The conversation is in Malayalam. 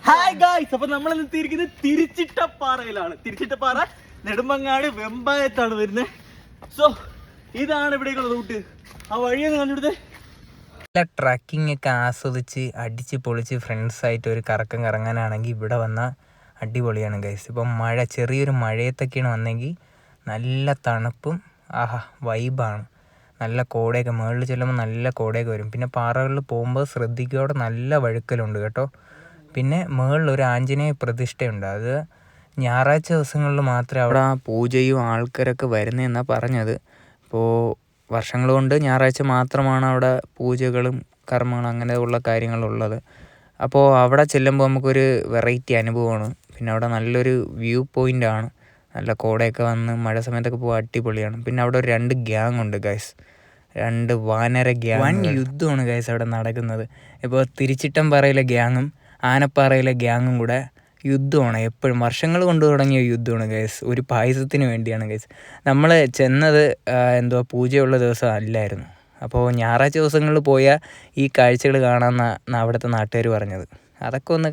ഹായ് ഗായ്സ്, അപ്പൊ നമ്മൾ എത്തിയിരിക്കുന്നത് തിരുച്ചിട്ടപ്പാറയിലാണ്. തിരുച്ചിട്ടപ്പാറ നെടുമങ്ങാട് വെമ്പായത്താണ് വരുന്നത്. സോ ഇതാണ് ഇവിടേക്കുള്ള റൂട്ട്. ആ വഴിയൊന്ന് കണ്ടിട്ട് നല്ല ട്രക്കിംഗ് ഒക്കെ ആസ്വദിച്ച് അടിച്ച് പൊളിച്ച് ഫ്രണ്ട്സായിട്ട് ഒരു കറക്കം കറങ്ങാനാണെങ്കിൽ ഇവിടെ വന്നാൽ അടിപൊളിയാണ് ഗൈസ്. ഇപ്പം ചെറിയൊരു മഴയത്തൊക്കെയാണ് വന്നെങ്കിൽ നല്ല തണുപ്പും വൈബാണ്. നല്ല കോടയൊക്കെ മുകളിൽ ചെല്ലുമ്പോൾ നല്ല കോടയൊക്കെ വരും. പിന്നെ പാറകളിൽ പോകുമ്പോൾ ശ്രദ്ധിക്കോടെ നല്ല വഴുക്കലുണ്ട് കേട്ടോ. പിന്നെ മുകളിലൊരു ആഞ്ജനേയ പ്രതിഷ്ഠയുണ്ട്. അത് ഞായറാഴ്ച ദിവസങ്ങളിൽ മാത്രമേ അവിടെ ആ പൂജയും ആൾക്കാരൊക്കെ വരുന്നതെന്നാണ് പറഞ്ഞത്. ഇപ്പോൾ വർഷങ്ങൾ കൊണ്ട് ഞായറാഴ്ച മാത്രമാണ് അവിടെ പൂജകളും കർമ്മങ്ങളും അങ്ങനെയുള്ള കാര്യങ്ങളുള്ളത്. അപ്പോൾ അവിടെ ചെല്ലുമ്പോൾ നമുക്കൊരു വെറൈറ്റി അനുഭവമാണ്. പിന്നെ അവിടെ നല്ലൊരു വ്യൂ പോയിൻ്റാണ്. നല്ല കോടയൊക്കെ വന്ന് മഴ സമയത്തൊക്കെ പോകാൻ അടിപൊളിയാണ്. പിന്നെ അവിടെ ഒരു 2 ഗ്യാങ് ഉണ്ട് ഗൈസ്, 2 വാനര ഗ്യാങ്. വൻ യുദ്ധമാണ് ഗൈസ് അവിടെ നടക്കുന്നത്. ഇപ്പോൾ തിരുച്ചിട്ടംപാറയിലെ ഗ്യാങ്ങും ആനപ്പാറയിലെ ഗ്യാങ്ങും കൂടെ യുദ്ധമാണ്. എപ്പോഴും വർഷങ്ങൾ കൊണ്ട് തുടങ്ങിയ യുദ്ധമാണ് ഗൈസ്. ഒരു പായസത്തിന് വേണ്ടിയാണ് ഗൈസ്. നമ്മൾ ചെന്നത് പൂജയുള്ള ദിവസം അല്ലായിരുന്നു. അപ്പോൾ ഞായറാഴ്ച ദിവസങ്ങളിൽ പോയാൽ ഈ കാഴ്ചകൾ കാണാമെന്നാണ് അവിടുത്തെ നാട്ടുകാർ പറഞ്ഞത്. അതൊക്കെ ഒന്ന്